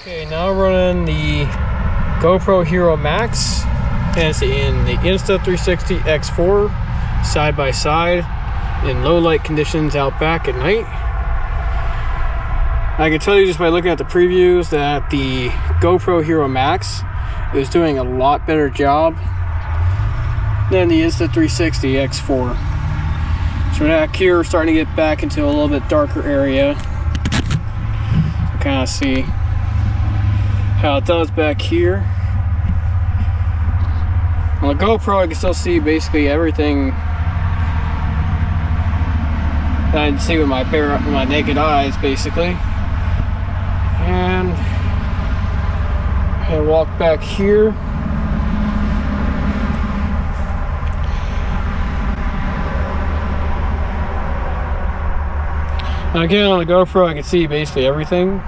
Okay, now running the GoPro Hero Max, and it's in the Insta 360 X4 side by side in low light conditions out back at night. I can tell you just by looking at the previews that the GoPro Hero Max is doing a lot better job than the Insta 360 X4. So back here, we're starting to get back into a little bit darker area. Kind of see how it does back here. On the GoPro, I can still see basically everything that I can see with my naked eyes, basically. And I walk back here. And again, on the GoPro, I can see basically everything.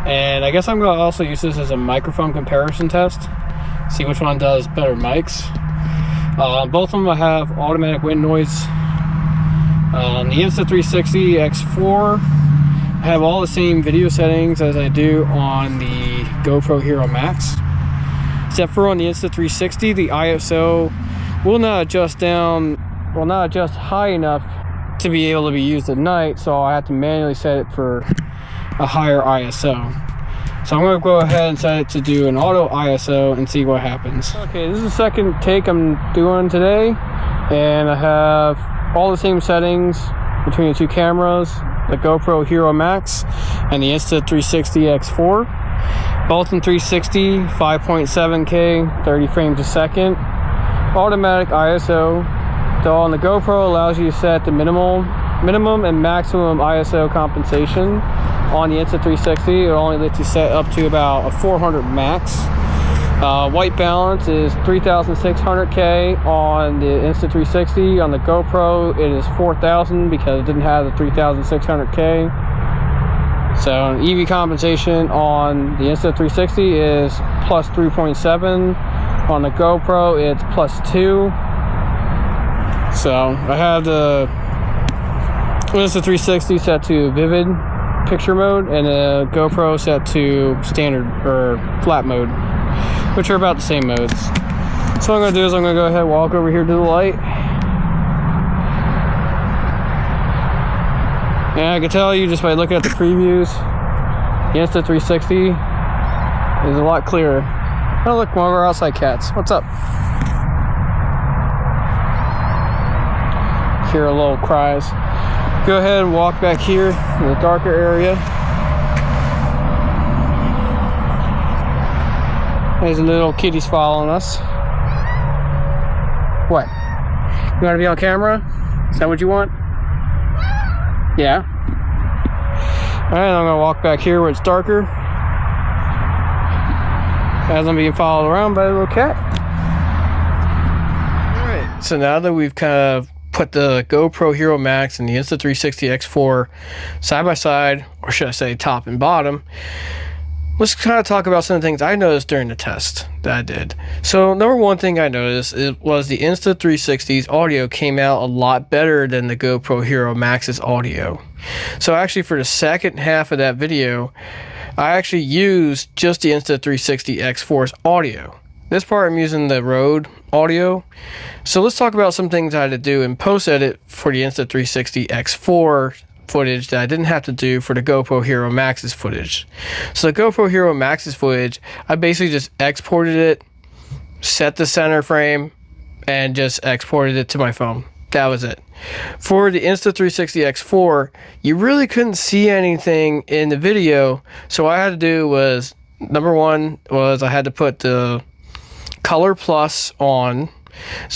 And I guess I'm going to also use this as a microphone comparison test. See which one does better mics. Both of them have automatic wind noise. The Insta 360 X4 have all the same video settings as I do on the GoPro Hero Max. Except for on the Insta 360, the ISO will not adjust high enough to be able to be used at night, so I have to manually set it for a higher ISO. So I'm going to go ahead and set it to do an auto ISO and see what happens. Okay, this is the second take I'm doing today, and I have all the same settings between the two cameras, the GoPro Hero Max and the Insta 360 X4. Both in 360, 5.7K, 30 frames a second. Automatic ISO. So on the GoPro allows you to set the minimum and maximum ISO compensation. On the Insta 360, it only lets you set up to about a 400 max. White balance is 3600K on the Insta 360. On the GoPro, it is 4000 because it didn't have the 3600K. So EV compensation on the Insta 360 is plus 3.7. On the GoPro, it's plus 2. So I have the Insta 360 set to vivid picture mode and the GoPro set to standard or flat mode, which are about the same modes. So what I'm going to do is I'm going to go ahead and walk over here to the light. And I can tell you just by looking at the previews, the Insta 360 is a lot clearer. Oh look, one of our outside cats. What's up? Hear a little cries. Go ahead and walk back here in the darker area. There's a little kitties following us. What? You want to be on camera? Is that what you want? Yeah. Alright, I'm going to walk back here where it's darker, as I'm being followed around by a little cat. Alright, so now that we've kind of put the GoPro Hero Max and the Insta 360 X4 side by side, or should I say top and bottom, let's kind of talk about some of the things I noticed during the test that I did. So number one thing I noticed was the Insta 360's audio came out a lot better than the GoPro Hero Max's audio. So actually for the second half of that video, I actually used just the Insta 360 X4's audio. This part I'm using the Rode audio. So let's talk about some things I had to do in post-edit for the Insta 360 X4 footage that I didn't have to do for the GoPro Hero Max's footage. So the GoPro Hero Max's footage, I basically just exported it, set the center frame, and just exported it to my phone. That was it. For the Insta 360 X4, you really couldn't see anything in the video, so what I had to do was, number one was I had to put the color plus on,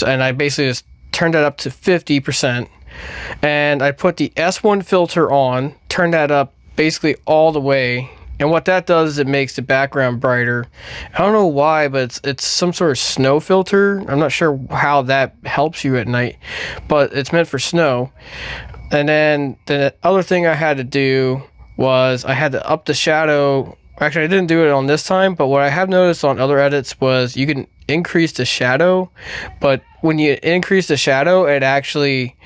and I basically just turned that up to 50%, and I put the S1 filter on, turned that up basically all the way, and what that does is it makes the background brighter. I don't know why, but it's some sort of snow filter. I'm not sure how that helps you at night, but it's meant for snow. And then the other thing I had to do was I had to up the shadow. Actually, I didn't do it on this time, but what I have noticed on other edits was you can increase the shadow, but when you increase the shadow, it actually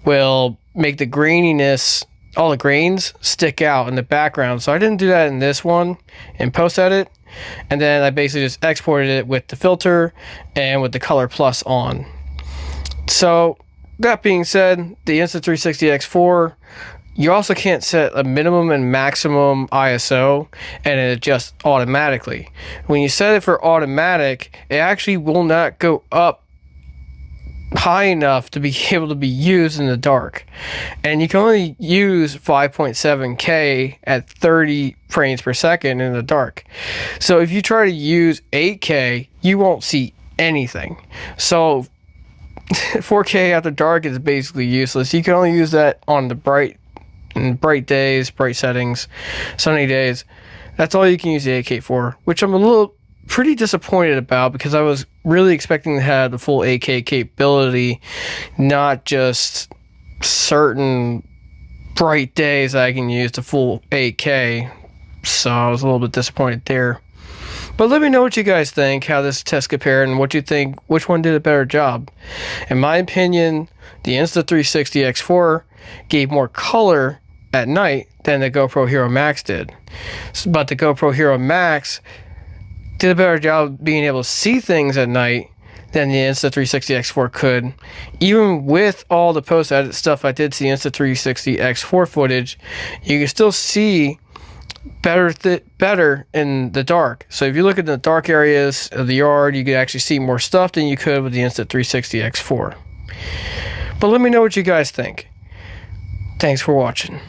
will make the graininess all the grains stick out in the background. So I didn't do that in this one in post edit. And then I basically just exported it with the filter and with the color plus on. So that being said, the Insta360 X4, you also can't set a minimum and maximum ISO and it adjusts automatically. When you set it for automatic, it actually will not go up high enough to be able to be used in the dark, and you can only use 5.7K at 30 frames per second in the dark. So if you try to use 8K, you won't see anything. So 4K after dark is basically useless. You can only use that on the bright days, bright settings, sunny days. That's all you can use the 8K for, which I'm pretty disappointed about, because I was really expecting to have the full 8K capability, not just certain bright days that I can use the full 8K. So I was a little bit disappointed there. But let me know what you guys think, how this test compared, and what you think, which one did a better job. In my opinion, the Insta360 X4 gave more color at night than the GoPro Hero Max did. But the GoPro Hero Max did a better job being able to see things at night than the Insta360 X4 could. Even with all the post-edit stuff I did to the Insta360 X4 footage, you can still see better in the dark. So if you look at the dark areas of the yard, you could actually see more stuff than you could with the Insta360 X4. But let me know what you guys think. Thanks for watching.